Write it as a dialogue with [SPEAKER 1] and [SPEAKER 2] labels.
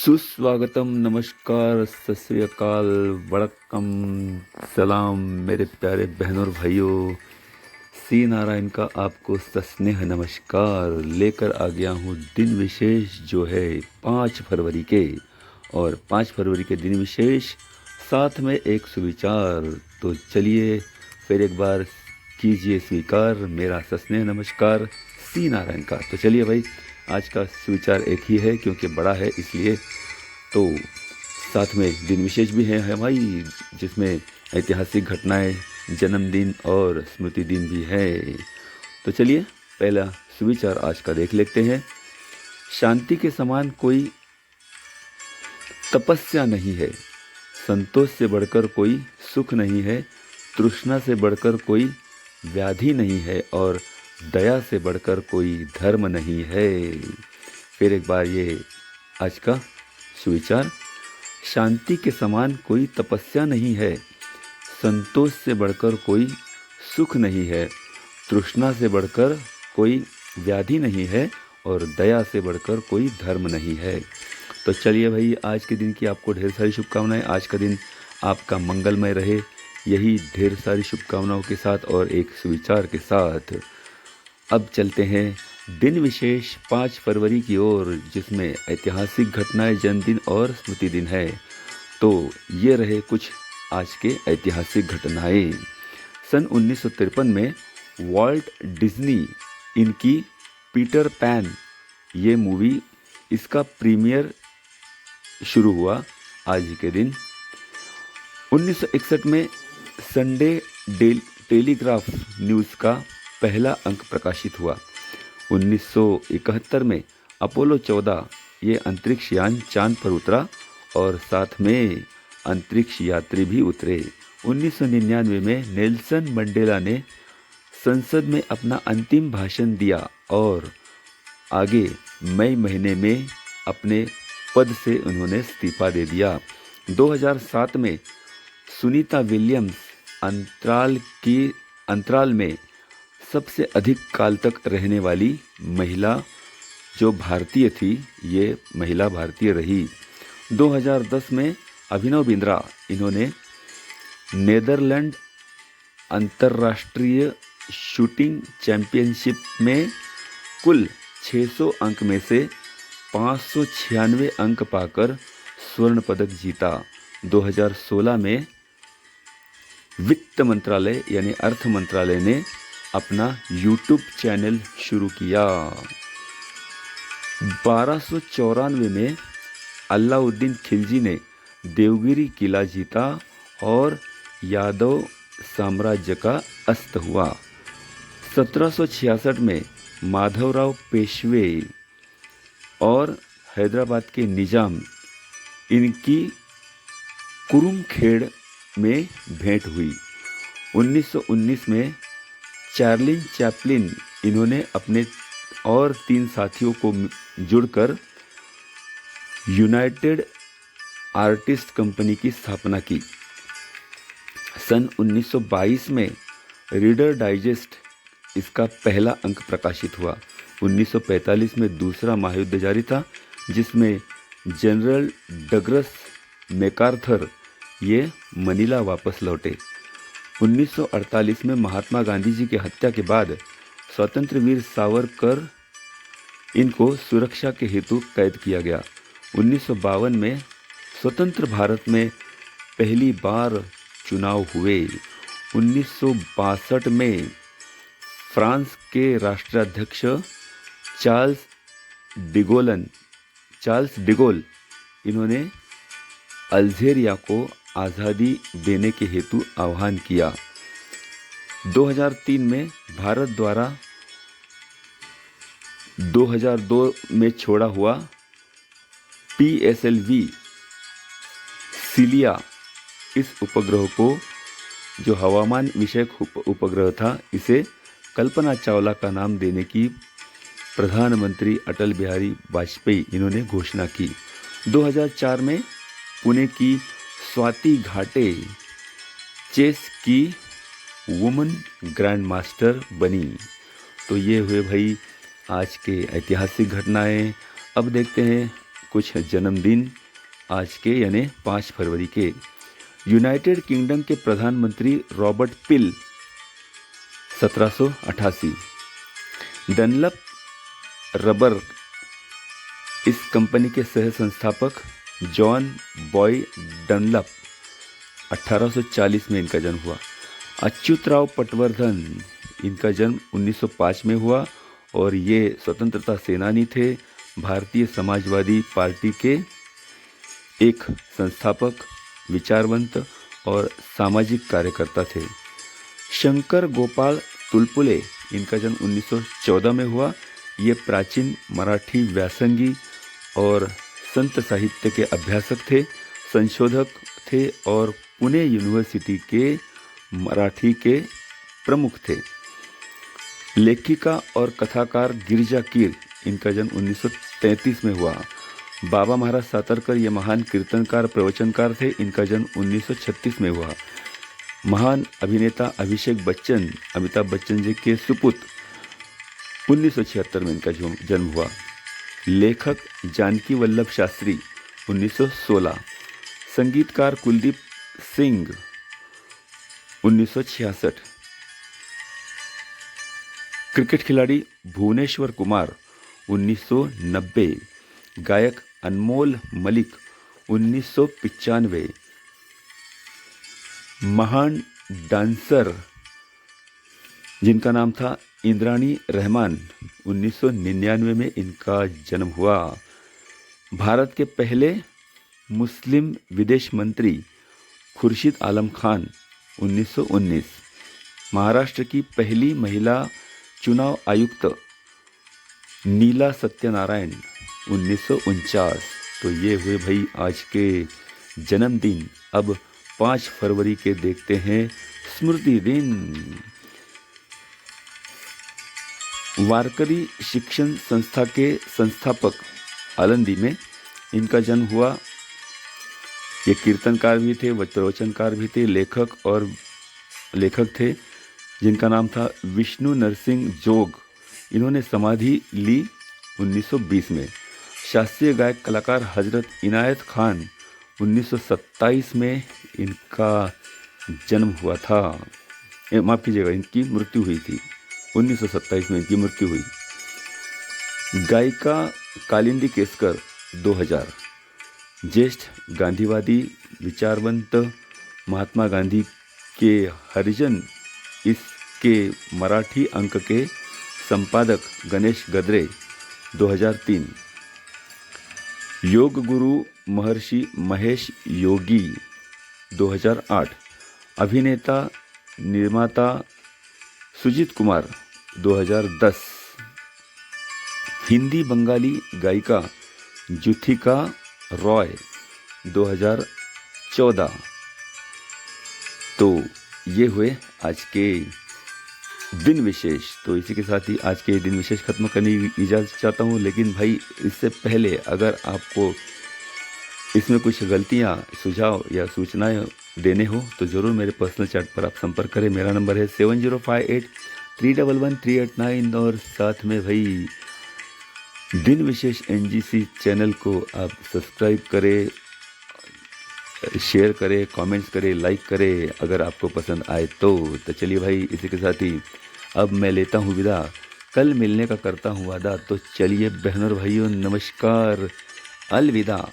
[SPEAKER 1] सुस्वागतम, नमस्कार, सत श्री अकाल, वड़क्कम, सलाम मेरे प्यारे बहनों और भाइयों। सी नारायण का आपको सस्नेह नमस्कार लेकर आ गया हूँ दिन विशेष जो है 5 फरवरी के। और 5 फरवरी के दिन विशेष साथ में एक सुविचार। तो चलिए फिर एक बार कीजिए स्वीकार मेरा सस्नेह नमस्कार सी नारायण का। तो चलिए भाई, आज का सुविचार एक ही है क्योंकि बड़ा है इसलिए। तो साथ में दिन विशेष भी है भाई, जिसमें ऐतिहासिक घटनाएं, जन्मदिन और स्मृति दिन भी है। तो चलिए पहला सुविचार आज का देख लेते हैं। शांति के समान कोई तपस्या नहीं है, संतोष से बढ़कर कोई सुख नहीं है, तृष्णा से बढ़कर कोई व्याधि नहीं है और दया से बढ़कर कोई धर्म नहीं है। फिर एक बार ये आज का सुविचार। शांति के समान कोई तपस्या नहीं है, संतोष से बढ़कर कोई सुख नहीं है, तृष्णा से बढ़कर कोई व्याधि नहीं है और दया से बढ़कर कोई धर्म नहीं है। तो चलिए भाई, आज के दिन की आपको ढेर सारी शुभकामनाएं। आज का दिन आपका मंगलमय रहे, यही ढेर सारी शुभकामनाओं के साथ और एक सुविचार के साथ अब चलते हैं दिन विशेष 5 फरवरी की ओर, जिसमें ऐतिहासिक घटनाएं, जन्मदिन और स्मृति दिन है। तो ये रहे कुछ आज के ऐतिहासिक घटनाएं। सन 1953 में वॉल्ट डिज्नी इनकी पीटर पैन ये मूवी, इसका प्रीमियर शुरू हुआ आज ही के दिन। 1961 में संडे टेलीग्राफ न्यूज़ का पहला अंक प्रकाशित हुआ। 1971 में अपोलो 14 ये अंतरिक्ष यान चांद पर उतरा और साथ में अंतरिक्ष यात्री भी उतरे। 1999 में नेल्सन मंडेला ने संसद में अपना अंतिम भाषण दिया और आगे मई महीने में अपने पद से उन्होंने इस्तीफा दे दिया। 2007 में सुनीता विलियम्स अंतराल में सबसे अधिक काल तक रहने वाली महिला जो भारतीय थी, ये महिला भारतीय रही। 2010 में अभिनव बिंद्रा, इन्होंने नेदरलैंड अंतर्राष्ट्रीय शूटिंग चैंपियनशिप में कुल 600 अंक में से 596 अंक पाकर स्वर्ण पदक जीता। 2016 में वित्त मंत्रालय यानी अर्थ मंत्रालय ने अपना यूट्यूब चैनल शुरू किया। 1294 में अलाउद्दीन खिलजी ने देवगिरी किला जीता और यादव साम्राज्य का अस्त हुआ। 1766 में माधवराव पेशवे और हैदराबाद के निजाम, इनकी कुरुमखेड़ में भेंट हुई। 1919 में चार्ली चैपलिन, इन्होंने अपने और 3 साथियों को जुड़कर यूनाइटेड आर्टिस्ट कंपनी की स्थापना की। सन 1922 में रीडर डाइजेस्ट, इसका पहला अंक प्रकाशित हुआ। 1945 में दूसरा महायुद्ध जारी था, जिसमें जनरल डगलस मैकार्थर ये मनीला वापस लौटे। 1948 में महात्मा गांधी जी की हत्या के बाद स्वतंत्र वीर सावरकर, इनको सुरक्षा के हेतु कैद किया गया। 1952 में स्वतंत्र भारत में पहली बार चुनाव हुए। 1962 में फ्रांस के राष्ट्राध्यक्ष चार्ल्स डिगोल, इन्होंने अल्जीरिया को आज़ादी देने के हेतु आह्वान किया। 2003 में भारत द्वारा 2002 में छोड़ा हुआ PSLV सिलिया, इस उपग्रह को, जो हवामान विषयक उपग्रह था, इसे कल्पना चावला का नाम देने की प्रधानमंत्री अटल बिहारी वाजपेयी, इन्होंने घोषणा की। 2004 में पुणे की स्वाति घाटे चेस की वुमन ग्रैंड मास्टर बनी। तो ये हुए भाई आज के ऐतिहासिक घटनाएं। अब देखते हैं कुछ जन्मदिन आज के यानी 5 फरवरी के। यूनाइटेड किंगडम के प्रधानमंत्री रॉबर्ट पिल 1788। डनलप रबर इस कंपनी के सह संस्थापक जॉन बॉय डनलप 1840 में इनका जन्म हुआ। अच्युतराव पटवर्धन इनका जन्म 1905 में हुआ और ये स्वतंत्रता सेनानी थे। भारतीय समाजवादी पार्टी के एक संस्थापक, विचारवंत और सामाजिक कार्यकर्ता थे। शंकर गोपाल तुलपुले इनका जन्म 1914 में हुआ। ये प्राचीन मराठी व्यासंगी और संत साहित्य के अभ्यासक थे, संशोधक थे और पुणे यूनिवर्सिटी के मराठी के प्रमुख थे। लेखिका और कथाकार गिरिजा कीर इनका जन्म 1933 में हुआ। बाबा महाराज सातरकर ये महान कीर्तनकार, प्रवचनकार थे। इनका जन्म 1936 में हुआ। महान अभिनेता अभिषेक बच्चन, अमिताभ बच्चन जी के सुपुत्र, 1976 में इनका जन्म हुआ। लेखक जानकी वल्लभ शास्त्री 1916। संगीतकार कुलदीप सिंह 1966। क्रिकेट खिलाड़ी भुवनेश्वर कुमार 1990। गायक अनमोल मलिक 1995। महान डांसर जिनका नाम था इंद्राणी रहमान 1999 में इनका जन्म हुआ। भारत के पहले मुस्लिम विदेश मंत्री खुर्शीद आलम खान 1919। महाराष्ट्र की पहली महिला चुनाव आयुक्त नीला सत्यनारायण 1949। तो ये हुए भाई आज के जन्मदिन। अब 5 फरवरी के देखते हैं स्मृति दिन। वारकरी शिक्षण संस्था के संस्थापक आलंदी में इनका जन्म हुआ। ये कीर्तनकार भी थे, प्रवचनकार भी थे, लेखक थे जिनका नाम था विष्णु नरसिंह जोग। इन्होंने समाधि ली 1920 में। शास्त्रीय गायक कलाकार हजरत इनायत खान 1927 में इनका जन्म हुआ था। माफ़ कीजिएगा, इनकी मृत्यु हुई थी। 1927 में इनकी मृत्यु हुई। गायिका कालिंदी केसकर 2000। ज्येष्ठ गांधीवादी, विचारवंत महात्मा गांधी के हरिजन इसके मराठी अंक के संपादक गणेश गद्रे 2003। योग गुरु महर्षि महेश योगी 2008। अभिनेता निर्माता सुजीत कुमार 2010। हिंदी बंगाली गायिका जुथिका रॉय 2014। तो ये हुए आज के दिन विशेष। तो इसी के साथ ही आज के दिन विशेष खत्म करने की इजाज़त चाहता हूँ। लेकिन भाई इससे पहले अगर आपको इसमें कुछ गलतियाँ, सुझाव या सूचनाएं देने हो तो ज़रूर मेरे पर्सनल चैट पर आप संपर्क करें। मेरा नंबर है 7058311389 और साथ में भाई दिन विशेष NGC चैनल को आप सब्सक्राइब करें, शेयर करें, कमेंट्स करें, लाइक करें अगर आपको पसंद आए तो चलिए भाई इसी के साथ ही अब मैं लेता हूँ विदा। कल मिलने का करता हूँ वादा। तो चलिए बहनों और भाइयों, नमस्कार, अलविदा।